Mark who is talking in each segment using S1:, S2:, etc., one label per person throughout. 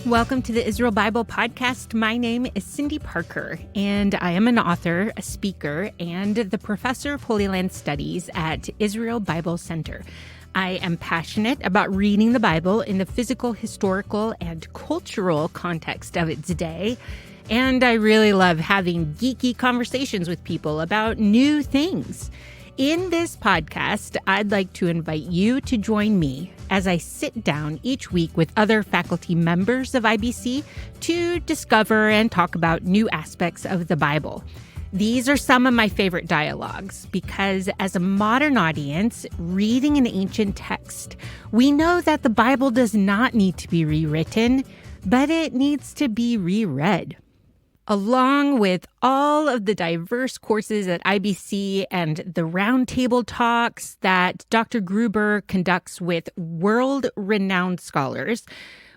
S1: Welcome to the Israel Bible Podcast. My name is Cindy Parker, and I am an author, a speaker, and the professor of Holy Land Studies at Israel Bible Center. I am passionate about reading the Bible in the physical, historical, and cultural context of its day. And I really love having geeky conversations with people about new things. In this podcast, I'd like to invite you to join me as I sit down each week with other faculty members of IBC to discover and talk about new aspects of the Bible. These are some of my favorite dialogues because as a modern audience reading an ancient text, we know that the Bible does not need to be rewritten, but it needs to be reread. Along with all of the diverse courses at IBC and the roundtable talks that Dr. Gruber conducts with world-renowned scholars,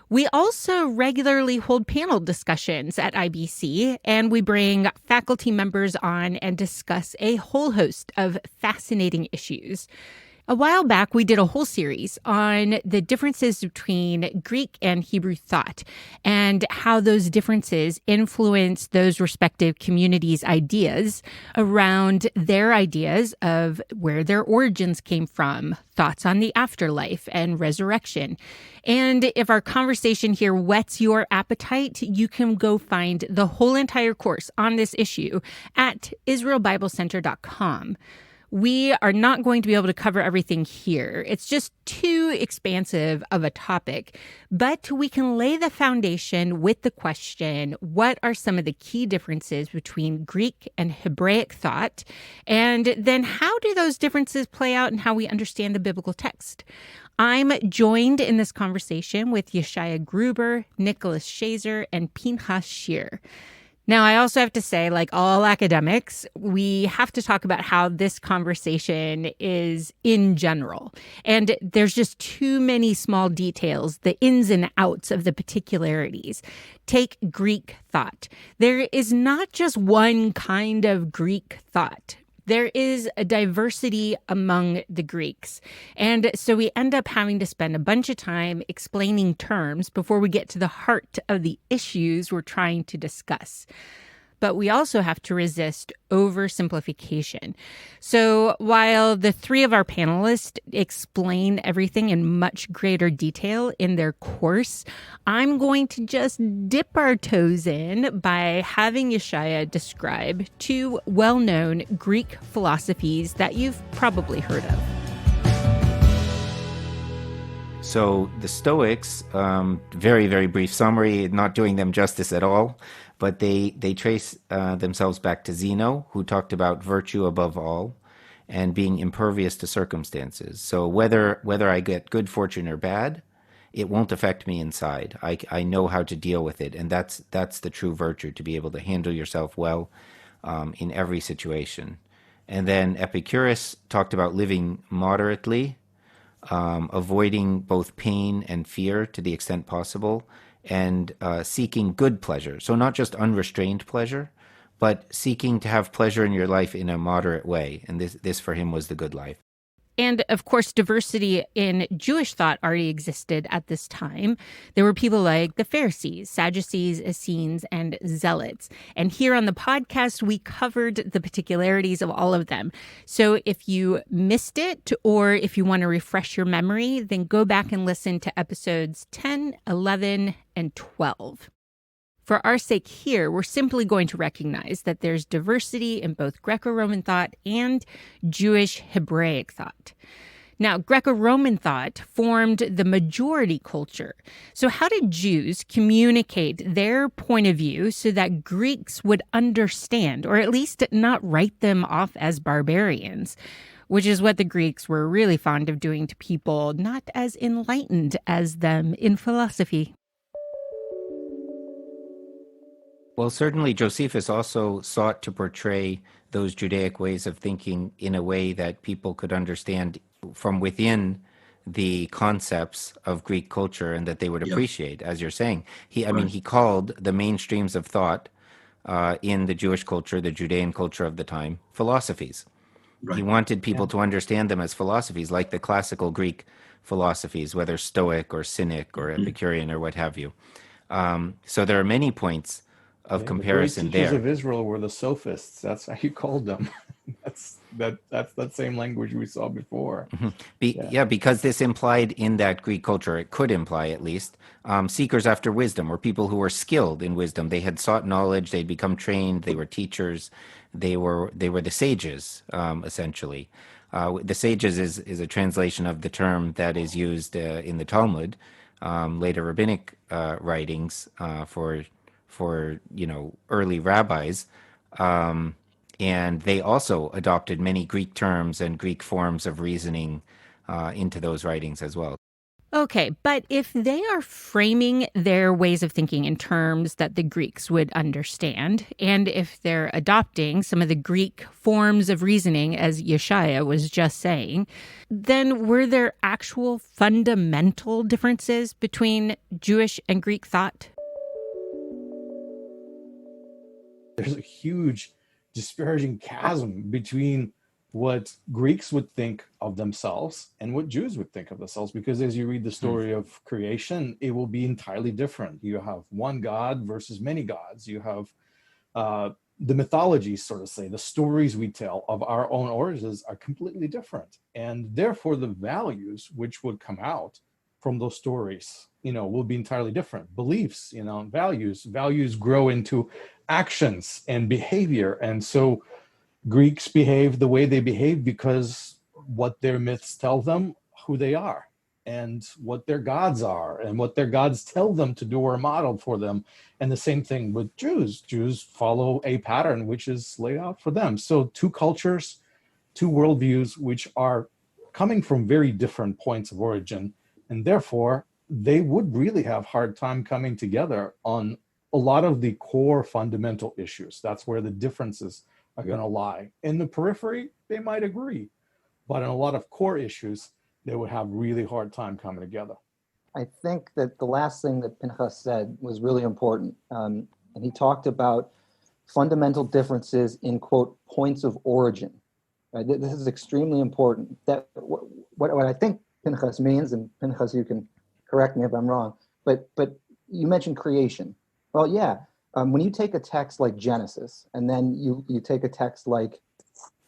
S1: we also regularly hold panel discussions at IBC, and we bring faculty members on and discuss a whole host of fascinating issues. A while back, we did a whole series on the differences between Greek and Hebrew thought and how those differences influence those respective communities' ideas around their ideas of where their origins came from, thoughts on the afterlife and resurrection. And if our conversation here whets your appetite, you can go find the whole entire course on this issue at israelbiblecenter.com. We are not going to be able to cover everything here. It's just too expansive of a topic, but we can lay the foundation with the question, what are some of the key differences between Greek and Hebraic thought? And then how do those differences play out in how we understand the biblical text? I'm joined in this conversation with Yeshaya Gruber, Nicholas Schaser, and Pinchas Shir. Now, I also have to say, like all academics, we have to talk about how this conversation is in general. And there's just too many small details, the ins and outs of the particularities. Take Greek thought. There is not just one kind of Greek thought. There is a diversity among the Greeks. And so we end up having to spend a bunch of time explaining terms before we get to the heart of the issues we're trying to discuss. But we also have to resist oversimplification. So while the three of our panelists explain everything in much greater detail in their course, I'm going to just dip our toes in by having Yeshaya describe two well-known Greek philosophies that you've probably heard of.
S2: So the Stoics, very, very brief summary, not doing them justice at all, but they trace themselves back to Zeno, who talked about virtue above all and being impervious to circumstances. So whether I get good fortune or bad, it won't affect me inside. I know how to deal with it, and that's the true virtue, to be able to handle yourself well in every situation. And then Epicurus talked about living moderately, avoiding both pain and fear to the extent possible, and seeking good pleasure. So not just unrestrained pleasure, but seeking to have pleasure in your life in a moderate way. And this for him was the good life.
S1: And of course, diversity in Jewish thought already existed at this time. There were people like the Pharisees, Sadducees, Essenes, and Zealots. And here on the podcast, we covered the particularities of all of them. So if you missed it, or if you want to refresh your memory, then go back and listen to episodes 10, 11, and 12. For our sake here, we're simply going to recognize that there's diversity in both Greco-Roman thought and Jewish Hebraic thought. Now, Greco-Roman thought formed the majority culture. So how did Jews communicate their point of view so that Greeks would understand, or at least not write them off as barbarians? Which is what the Greeks were really fond of doing to people not as enlightened as them in philosophy.
S2: Well, certainly Josephus also sought to portray those Judaic ways of thinking in a way that people could understand from within the concepts of Greek culture and that they would appreciate, as you're saying. He called the mainstreams of thought in the Jewish culture, the Judean culture of the time, philosophies. Right. He wanted people to understand them as philosophies, like the classical Greek philosophies, whether Stoic or Cynic or Epicurean or what have you. So there are many points of
S3: Yeah, the great
S2: comparison
S3: teachers
S2: there.
S3: of Israel were the sophists. That's how you called them. That's that same language we saw before. Yeah.
S2: Yeah, because this implied in that Greek culture, it could imply at least, seekers after wisdom were people who were skilled in wisdom. They had sought knowledge, they'd become trained, they were teachers, they were the sages, essentially. The sages is a translation of the term that is used in the Talmud, later rabbinic writings for early rabbis. Um, and they also adopted many Greek terms and Greek forms of reasoning into those writings as well.
S1: Okay, but if they are framing their ways of thinking in terms that the Greeks would understand, and if they're adopting some of the Greek forms of reasoning, as Yeshaya was just saying, then were there actual fundamental differences between Jewish and Greek thought?
S3: There's a huge disparaging chasm between what Greeks would think of themselves and what Jews would think of themselves, because as you read the story of creation, it will be entirely different. You have one God versus many gods. You have the mythologies, sort of say, the stories we tell of our own origins are completely different. And therefore, the values which would come out from those stories, will be entirely different. Beliefs, values grow into actions and behavior. And so Greeks behave the way they behave because what their myths tell them who they are and what their gods are and what their gods tell them to do or model for them. And the same thing with Jews. Jews follow a pattern which is laid out for them. So two cultures, two worldviews, which are coming from very different points of origin. And therefore, they would really have a hard time coming together on a lot of the core fundamental issues. That's where the differences are going to lie. In the periphery, they might agree, but in a lot of core issues, they would have really hard time coming together.
S4: I think that the last thing that Pinchas said was really important. And he talked about fundamental differences in, quote, points of origin. Right? This is extremely important. That what I think Pinchas means, and Pinchas, you can correct me if I'm wrong, but you mentioned creation. Well, yeah, when you take a text like Genesis, and then you take a text like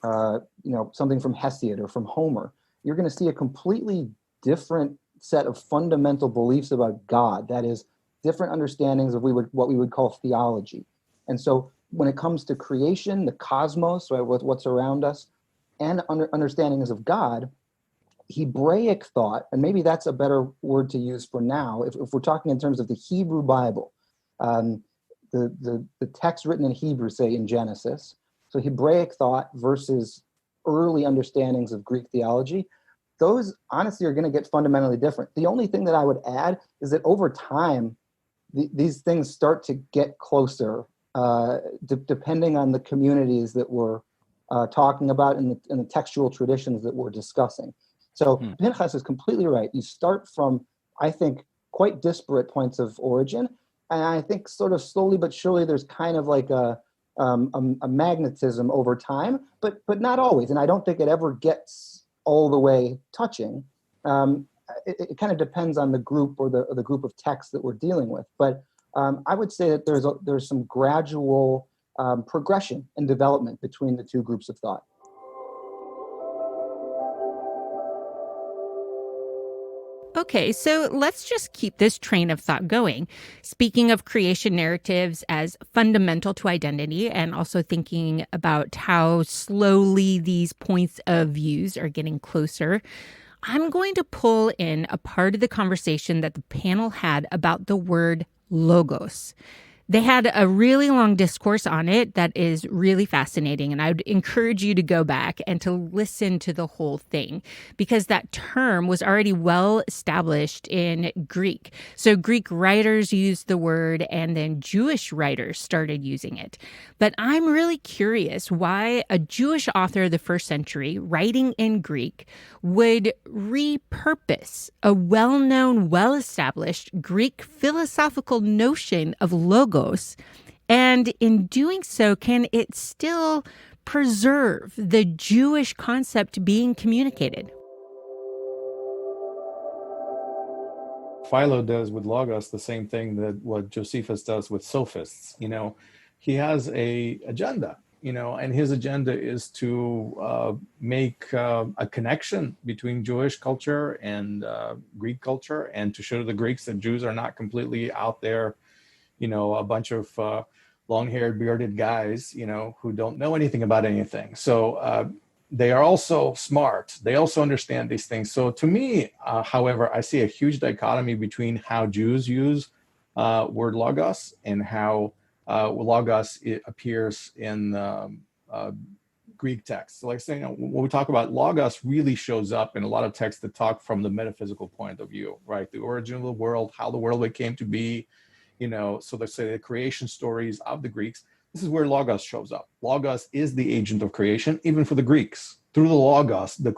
S4: something from Hesiod or from Homer, you're going to see a completely different set of fundamental beliefs about God. That is, different understandings of what we would call theology. And so when it comes to creation, the cosmos, right, with what's around us, and understandings of God, Hebraic thought, and maybe that's a better word to use for now, if we're talking in terms of the Hebrew Bible, the text written in Hebrew, say in Genesis, so Hebraic thought versus early understandings of Greek theology, those honestly are going to get fundamentally different. The only thing that I would add is that over time, these things start to get closer, depending on the communities that we're talking about and the textual traditions that we're discussing. So Pinchas is completely right. You start from, I think, quite disparate points of origin, and I think sort of slowly but surely there's kind of like a magnetism over time, but not always. And I don't think it ever gets all the way touching. It kind of depends on the group or the group of texts that we're dealing with. But I would say that there's some gradual progression and development between the two groups of thought.
S1: Okay, so let's just keep this train of thought going. Speaking of creation narratives as fundamental to identity, and also thinking about how slowly these points of views are getting closer, I'm going to pull in a part of the conversation that the panel had about the word logos. They had a really long discourse on it that is really fascinating, and I would encourage you to go back and to listen to the whole thing, because that term was already well established in Greek. So Greek writers used the word, and then Jewish writers started using it. But I'm really curious why a Jewish author of the first century, writing in Greek, would repurpose a well-known, well-established Greek philosophical notion of logos. And in doing so, can it still preserve the Jewish concept being communicated?
S3: Philo does with Logos the same thing that what Josephus does with sophists. He has a agenda, and his agenda is to make a connection between Jewish culture and Greek culture, and to show the Greeks that Jews are not completely out there, a bunch of long-haired, bearded guys, who don't know anything about anything. So they are also smart. They also understand these things. So to me, however, I see a huge dichotomy between how Jews use word logos and how logos appears in Greek texts. So like saying, when we talk about logos, really shows up in a lot of texts that talk from the metaphysical point of view, right? The origin of the world, how the world came to be, so let's say the creation stories of the Greeks. This is where logos shows up. Logos is the agent of creation, even for the Greeks. Through the logos, the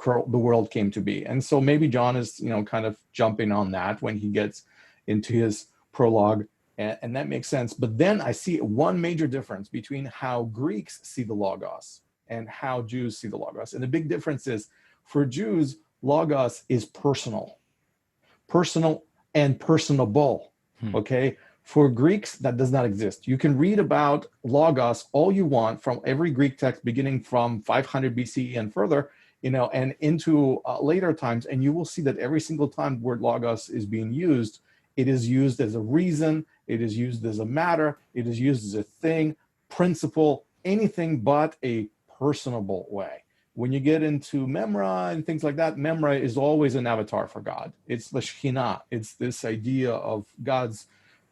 S3: world came to be. And so maybe John is, kind of jumping on that when he gets into his prologue, and that makes sense. But then I see one major difference between how Greeks see the logos and how Jews see the logos. And the big difference is, for Jews, logos is personal and personable, okay? For Greeks, that does not exist. You can read about logos all you want from every Greek text beginning from 500 BCE and further, and into later times, and you will see that every single time the word logos is being used, it is used as a reason, it is used as a matter, it is used as a thing, principle, anything but a personable way. When you get into Memra and things like that, Memra is always an avatar for God. It's the Shekhinah. It's this idea of God's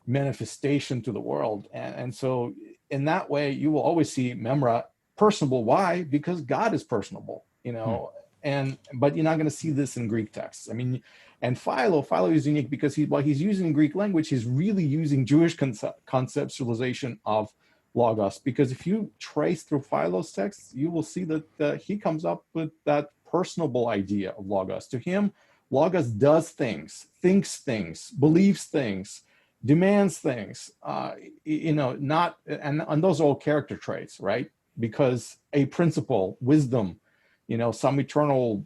S3: manifestation to the world. And so in that way, you will always see Memra personable. Why? Because God is personable, but you're not going to see this in Greek texts. I mean, and Philo is unique because while he's using Greek language, he's really using Jewish conceptualization of logos. Because if you trace through Philo's texts, you will see that he comes up with that personable idea of logos. To him, logos does things, thinks things, believes things, demands things, not, and those are all character traits, right? Because a principle, wisdom, some eternal,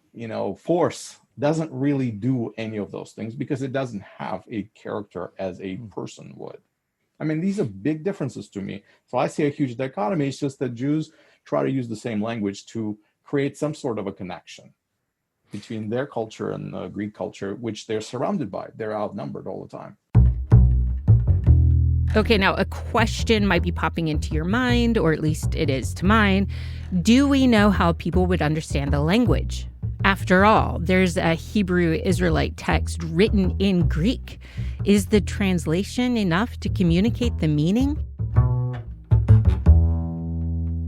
S3: force doesn't really do any of those things because it doesn't have a character as a person would. I mean, these are big differences to me. So I see a huge dichotomy. It's just that Jews try to use the same language to create some sort of a connection between their culture and the Greek culture, which they're surrounded by. They're outnumbered all the time.
S1: Okay, now a question might be popping into your mind, or at least it is to mine. Do we know how people would understand the language? After all, there's a Hebrew Israelite text written in Greek. Is the translation enough to communicate the meaning?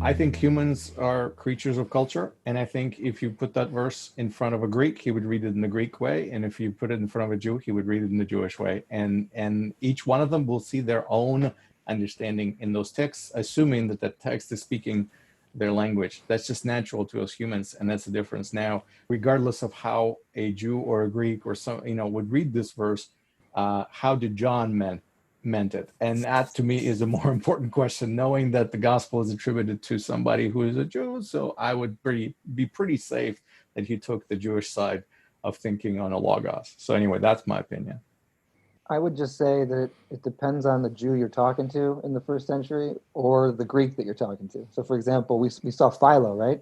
S3: I think humans are creatures of culture, and I think if you put that verse in front of a Greek, he would read it in the Greek way, and if you put it in front of a Jew, he would read it in the Jewish way, and each one of them will see their own understanding in those texts, assuming that that text is speaking their language. That's just natural to us humans, and that's the difference. Now, regardless of how a Jew or a Greek or some would read this verse, how did John meant it? And that to me is a more important question, knowing that the gospel is attributed to somebody who is a Jew. So I would be pretty safe that he took the Jewish side of thinking on a logos. So anyway, that's my opinion.
S4: I would just say that it depends on the Jew you're talking to in the first century or the Greek that you're talking to. So for example, we saw Philo, right?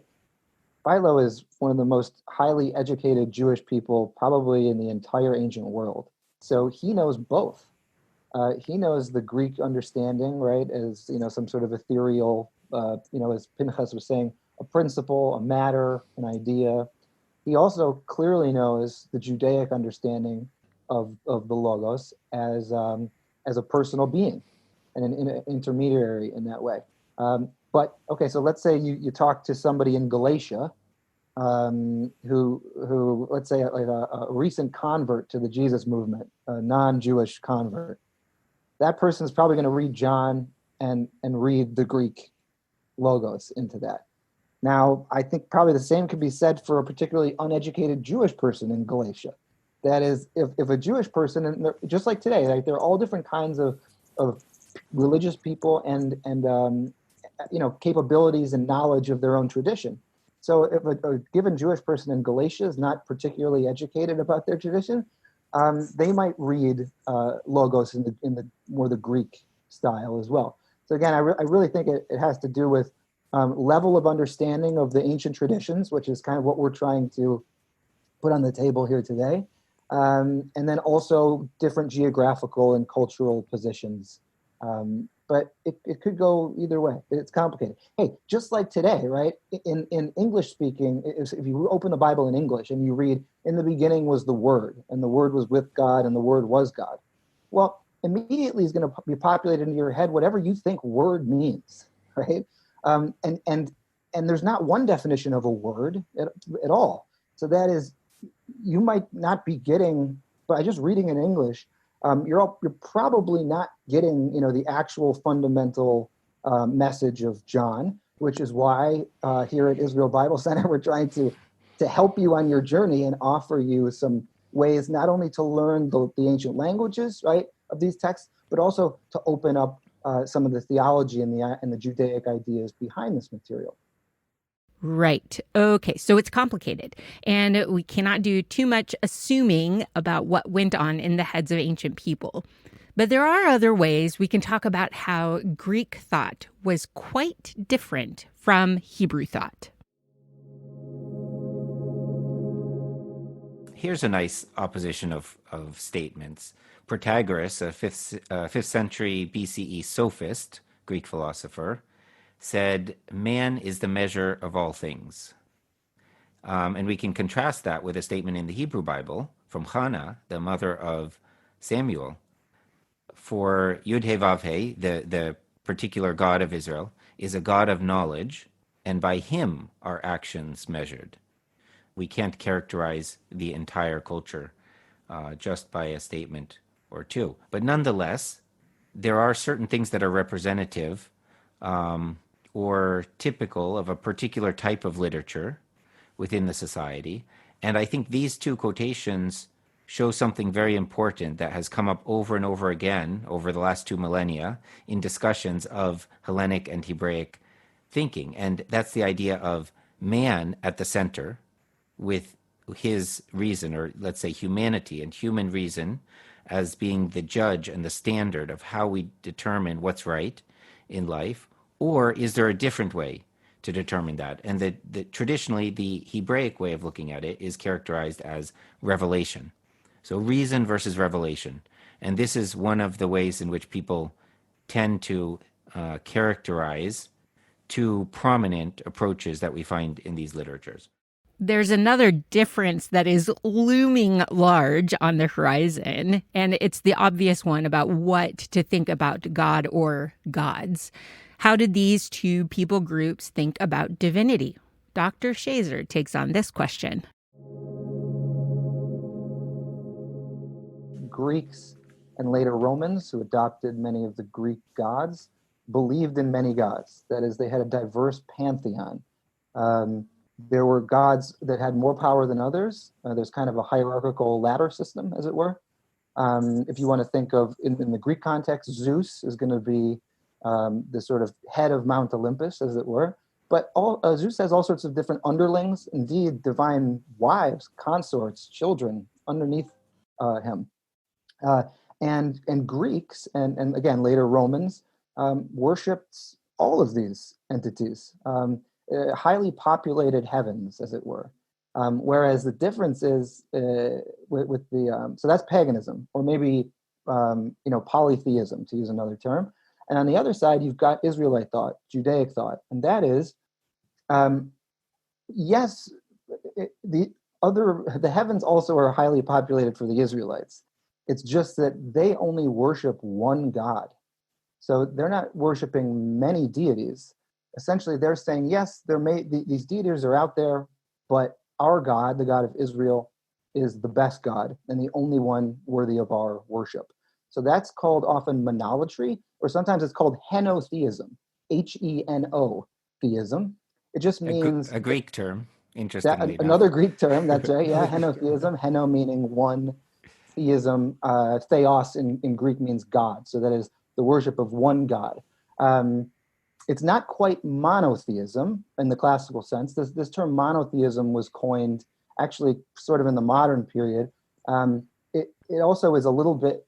S4: Philo is one of the most highly educated Jewish people probably in the entire ancient world. So he knows both. He knows the Greek understanding, right, as some sort of ethereal, as Pinchas was saying, a principle, a matter, an idea. He also clearly knows the Judaic understanding of the logos as a personal being and an intermediary in that way. But okay, so let's say you talk to somebody in Galatia who let's say like a recent convert to the Jesus movement, a non-Jewish convert. That person is probably going to read John and read the Greek logos into that. Now, I think probably the same could be said for a particularly uneducated Jewish person in Galatia. That is, if a Jewish person, and just like today, like there are all different kinds of religious people and capabilities and knowledge of their own tradition. So if a given Jewish person in Galatia is not particularly educated about their tradition, they might read logos in the more the Greek style as well. So again, I really think it has to do with level of understanding of the ancient traditions, which is kind of what we're trying to put on the table here today. And then also different geographical and cultural positions. But it could go either way. It's complicated. Hey, just like today, right? In English speaking, if you open the Bible in English and you read, in the beginning was the Word, and the Word was with God, and the Word was God. Well, immediately is going to be populated into your head whatever you think word means, right? And there's not one definition of a word at all. So that is, you might not be getting, by just reading in English, you're probably not getting, the actual fundamental message of John, which is why here at Israel Bible Center we're trying to help you on your journey and offer you some ways not only to learn the ancient languages, right, of these texts, but also to open up some of the theology and the Judaic ideas behind this material.
S1: Right. Okay. So it's complicated, and we cannot do too much assuming about what went on in the heads of ancient people. But there are other ways we can talk about how Greek thought was quite different from Hebrew thought.
S2: Here's a nice opposition of statements. Protagoras, a 5th century BCE sophist, Greek philosopher, said, man is the measure of all things. And we can contrast that with a statement in the Hebrew Bible from Hannah, the mother of Samuel. For Yud-He-Vav-He, the particular God of Israel, is a God of knowledge, and by him are actions measured. We can't characterize the entire culture just by a statement or two. But nonetheless, there are certain things that are representative or typical of a particular type of literature within the society. And I think these two quotations show something very important that has come up over and over again over the last 2 millennia in discussions of Hellenic and Hebraic thinking. And that's the idea of man at the center with his reason, or let's say humanity and human reason, as being the judge and the standard of how we determine what's right in life. Or is there a different way to determine that? And traditionally, the Hebraic way of looking at it is characterized as revelation. So reason versus revelation. And this is one of the ways in which people tend to characterize two prominent approaches that we find in these literatures.
S1: There's another difference that is looming large on the horizon, and it's the obvious one about what to think about God or gods. How did these two people groups think about divinity? Dr. Schaser takes on this question.
S4: Greeks and later Romans, who adopted many of the Greek gods, believed in many gods. That is, they had a diverse pantheon. There were gods that had more power than others. There's kind of a hierarchical ladder system, as it were. If you want to think of, in the Greek context, Zeus is going to be the sort of head of Mount Olympus, as it were. But Zeus has all sorts of different underlings, indeed divine wives, consorts, children underneath him. And Greeks, and again, later Romans, worshipped all of these entities. Highly populated heavens, as it were. Whereas the difference is with the, so that's paganism, or maybe, polytheism, to use another term. And on the other side, you've got Israelite thought, Judaic thought, and that is, yes, the heavens also are highly populated for the Israelites. It's just that they only worship one God. So they're not worshiping many deities. Essentially, they're saying, yes, these deities are out there, but our God, the God of Israel, is the best God and the only one worthy of our worship. So that's called often monolatry, or sometimes it's called henotheism, Heno theism. It just means
S2: a Greek term, interestingly.
S4: Another Greek term, that's right, yeah, henotheism, heno meaning one, theism, theos in Greek means God. So that is the worship of one God. It's not quite monotheism in the classical sense. This term monotheism was coined actually sort of in the modern period. it also is a little bit,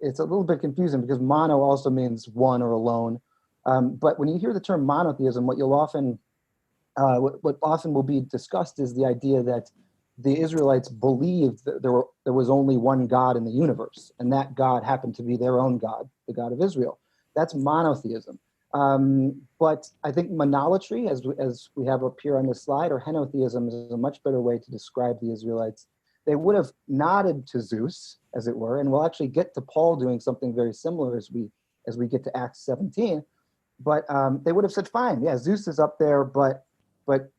S4: it's a little bit confusing because mono also means one or alone. But when you hear the term monotheism, what often will be discussed is the idea that the Israelites believed that there was only one God in the universe, and that God happened to be their own God, the God of Israel. That's monotheism. But I think monolatry, as we have up here on this slide, or henotheism, is a much better way to describe the Israelites. They would have nodded to Zeus, as it were, and we'll actually get to Paul doing something very similar as we get to Acts 17. But they would have said, fine, yeah, Zeus is up there, but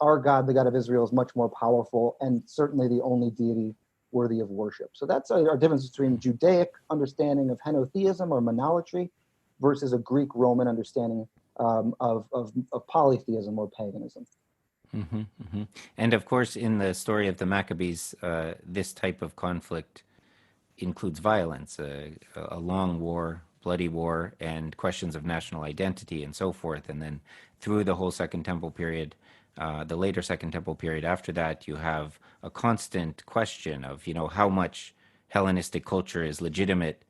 S4: our God, the God of Israel, is much more powerful and certainly the only deity worthy of worship. So that's our difference between Judaic understanding of henotheism or monolatry versus a Greek-Roman understanding of polytheism or paganism.
S2: Mm-hmm, mm-hmm. And of course, in the story of the Maccabees, this type of conflict includes violence, a long war, bloody war, and questions of national identity and so forth. And then through the whole Second Temple period, the later Second Temple period after that, you have a constant question of, how much Hellenistic culture is legitimate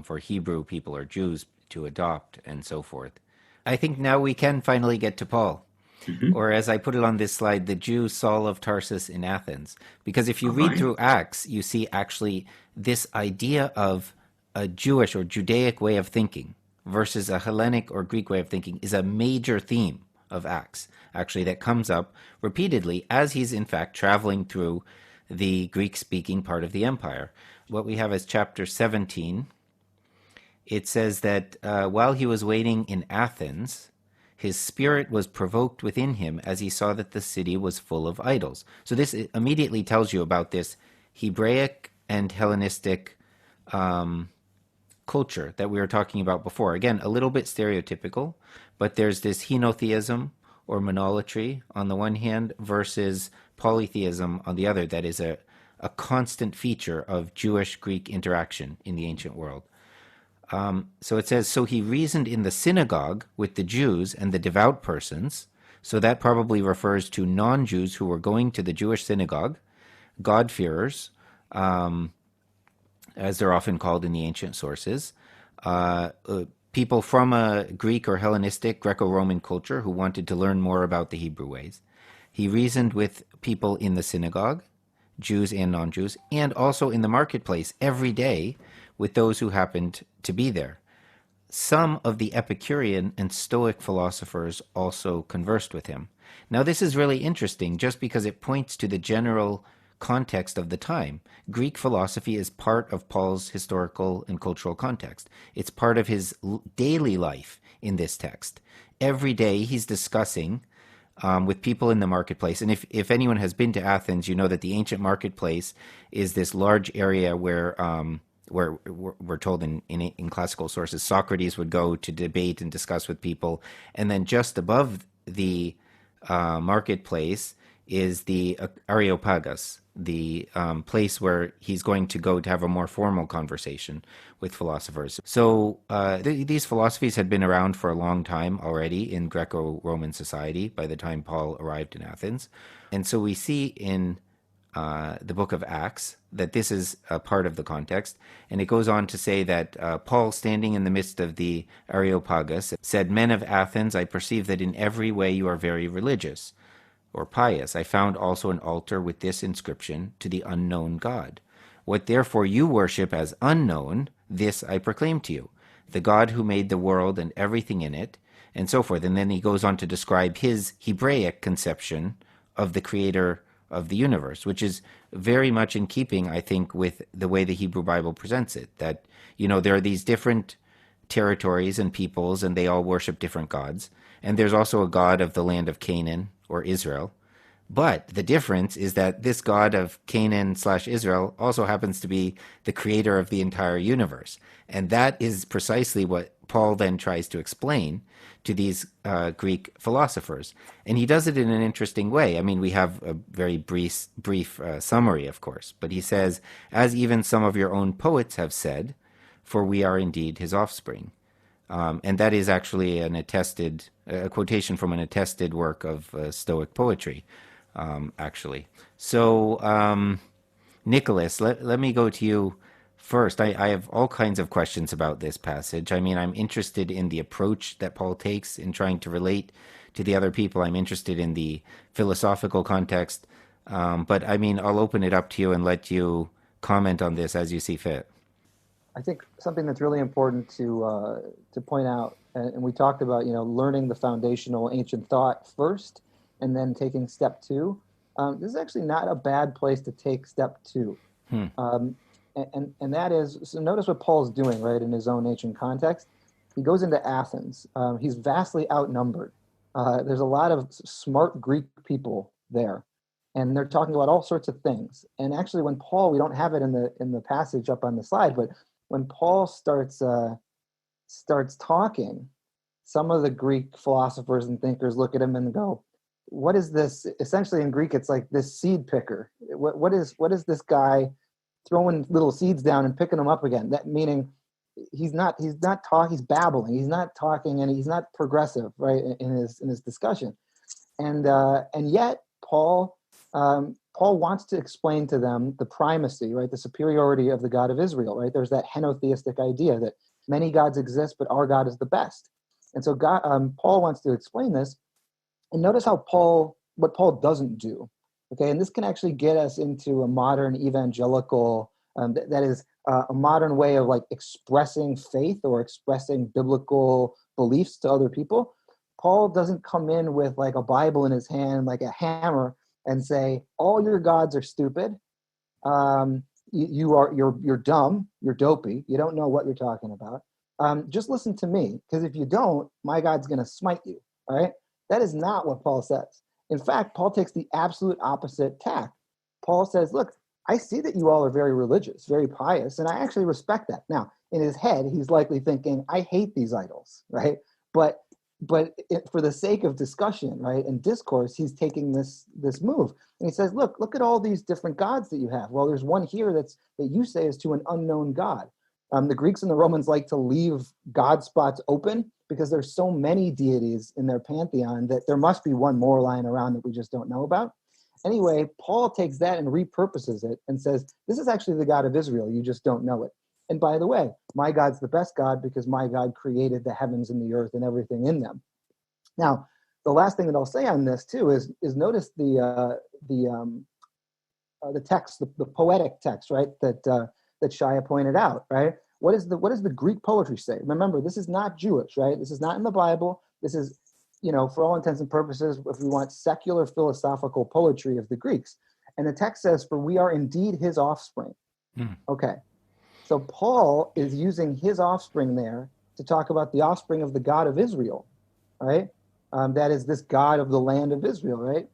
S2: for Hebrew people or Jews to adopt and so forth. I think now we can finally get to Paul. Mm-hmm. Or as I put it on this slide, the Jew Saul of Tarsus in Athens. Because if you read through Acts, you see actually this idea of a Jewish or Judaic way of thinking versus a Hellenic or Greek way of thinking is a major theme of Acts, actually, that comes up repeatedly as he's in fact traveling through the Greek-speaking part of the empire. What we have is chapter 17. It says that while he was waiting in Athens, his spirit was provoked within him as he saw that the city was full of idols. So this immediately tells you about this Hebraic and Hellenistic culture that we were talking about before. Again, a little bit stereotypical, but there's this henotheism or monolatry on the one hand versus polytheism on the other that is a constant feature of Jewish-Greek interaction in the ancient world. So it says, so he reasoned in the synagogue with the Jews and the devout persons. So that probably refers to non-Jews who were going to the Jewish synagogue, God-fearers, as they're often called in the ancient sources, people from a Greek or Hellenistic Greco-Roman culture who wanted to learn more about the Hebrew ways. He reasoned with people in the synagogue, Jews and non-Jews, and also in the marketplace every day with those who happened to be there. Some of the Epicurean and Stoic philosophers also conversed with him. Now, this is really interesting just because it points to the general context of the time. Greek philosophy is part of Paul's historical and cultural context. It's part of his daily life in this text. Every day he's discussing with people in the marketplace. And if anyone has been to Athens, you know that the ancient marketplace is this large area where we're told in classical sources, Socrates would go to debate and discuss with people. And then just above the marketplace is the Areopagus, the place where he's going to go to have a more formal conversation with philosophers. So these philosophies had been around for a long time already in Greco-Roman society by the time Paul arrived in Athens. And so we see in the book of Acts that this is a part of the context. And it goes on to say that Paul, standing in the midst of the Areopagus, said, "Men of Athens, I perceive that in every way you are very religious or pious. I found also an altar with this inscription, to the unknown God. What therefore you worship as unknown, this I proclaim to you, the God who made the world and everything in it," and so forth. And then he goes on to describe his Hebraic conception of the creator of the universe, which is very much in keeping, I think, with the way the Hebrew Bible presents it, that, there are these different territories and peoples, and they all worship different gods. And there's also a God of the land of Canaan, or Israel. But the difference is that this God of Canaan/Israel also happens to be the creator of the entire universe. And that is precisely what Paul then tries to explain to these Greek philosophers. And he does it in an interesting way. I mean, we have a very brief summary, of course. But he says, "As even some of your own poets have said, for we are indeed his offspring." And that is actually a quotation from an attested work of Stoic poetry, actually. So Nicholas, let me go to you first. I have all kinds of questions about this passage. I mean, I'm interested in the approach that Paul takes in trying to relate to the other people. I'm interested in the philosophical context. But I mean, I'll open it up to you and let you comment on this as you see fit.
S4: I think something that's really important to point out, and we talked about, learning the foundational ancient thought first, and then taking step two. This is actually not a bad place to take step two. And that is, so notice what Paul's doing, right, in his own ancient context. He goes into Athens. He's vastly outnumbered. There's a lot of smart Greek people there, and they're talking about all sorts of things. And actually, when Paul, we don't have it in the passage up on the slide, but when Paul starts talking, some of the Greek philosophers and thinkers look at him and go, "What is this?" Essentially, in Greek, it's like this seed picker. What is this guy throwing little seeds down and picking them up again? That meaning he's talking. He's babbling. He's not talking, and he's not progressive, right, in his discussion. And yet Paul wants to explain to them the primacy, right, the superiority of the God of Israel, right? There's that henotheistic idea that many gods exist, but our God is the best. And so Paul wants to explain this. And notice what Paul doesn't do. Okay, and this can actually get us into a modern evangelical, that is a modern way of like expressing faith or expressing biblical beliefs to other people. Paul doesn't come in with like a Bible in his hand, like a hammer, and say, all your gods are stupid. You're dumb. You're dopey. You don't know what you're talking about. Just listen to me, because if you don't, my God's going to smite you. All right. That is not what Paul says. In fact, Paul takes the absolute opposite tack. Paul says, look, I see that you all are very religious, very pious, and I actually respect that. Now, in his head, he's likely thinking, I hate these idols, right? But for the sake of discussion, right, and discourse, he's taking this move. And he says, look at all these different gods that you have. Well, there's one here that you say is to an unknown God. The Greeks and the Romans like to leave God spots open because there's so many deities in their pantheon that there must be one more lying around that we just don't know about. Anyway, Paul takes that and repurposes it and says, this is actually the God of Israel. You just don't know it. And by the way, my God's the best God because my God created the heavens and the earth and everything in them. Now, the last thing that I'll say on this too is notice the text, the poetic text, right? That Shia pointed out, right? What does the Greek poetry say? Remember, this is not Jewish, right? This is not in the Bible. This is, for all intents and purposes, if we want secular philosophical poetry of the Greeks. And the text says, for we are indeed his offspring. Okay. So Paul is using his offspring there to talk about the offspring of the God of Israel, right? That is this God of the land of Israel, right?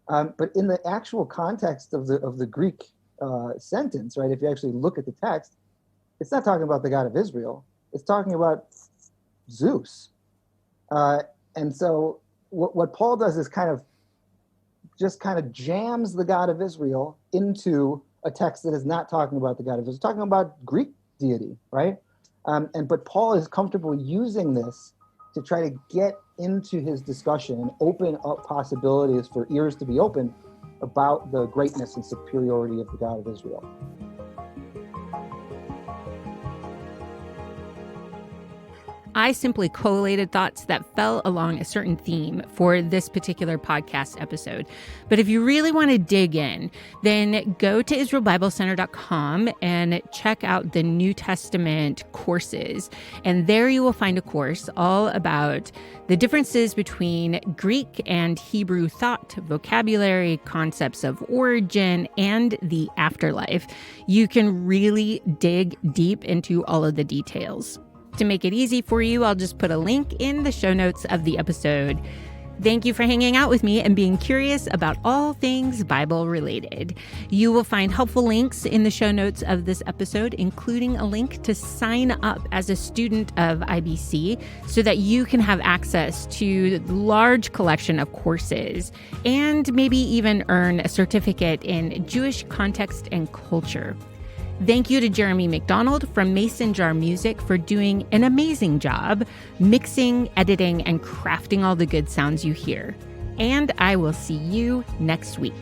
S4: But in the actual context of the Greek sentence, right, if you actually look at the text, it's not talking about the God of Israel. It's talking about Zeus. And so what Paul does is kind of jams the God of Israel into a text that is not talking about the God of Israel. It's talking about Greek deity, right? But Paul is comfortable using this to try to get into his discussion and open up possibilities for ears to be open about the greatness and superiority of the God of Israel.
S1: I simply collated thoughts that fell along a certain theme for this particular podcast episode. But if you really want to dig in, then go to israelbiblecenter.com and check out the New Testament courses. And there you will find a course all about the differences between Greek and Hebrew thought, vocabulary, concepts of origin, and the afterlife. You can really dig deep into all of the details. To make it easy for you, I'll just put a link in the show notes of the episode. Thank you for hanging out with me and being curious about all things Bible related. You will find helpful links in the show notes of this episode, including a link to sign up as a student of IBC so that you can have access to the large collection of courses and maybe even earn a certificate in Jewish context and culture. Thank you to Jeremy McDonald from Mason Jar Music for doing an amazing job mixing, editing, and crafting all the good sounds you hear. And I will see you next week.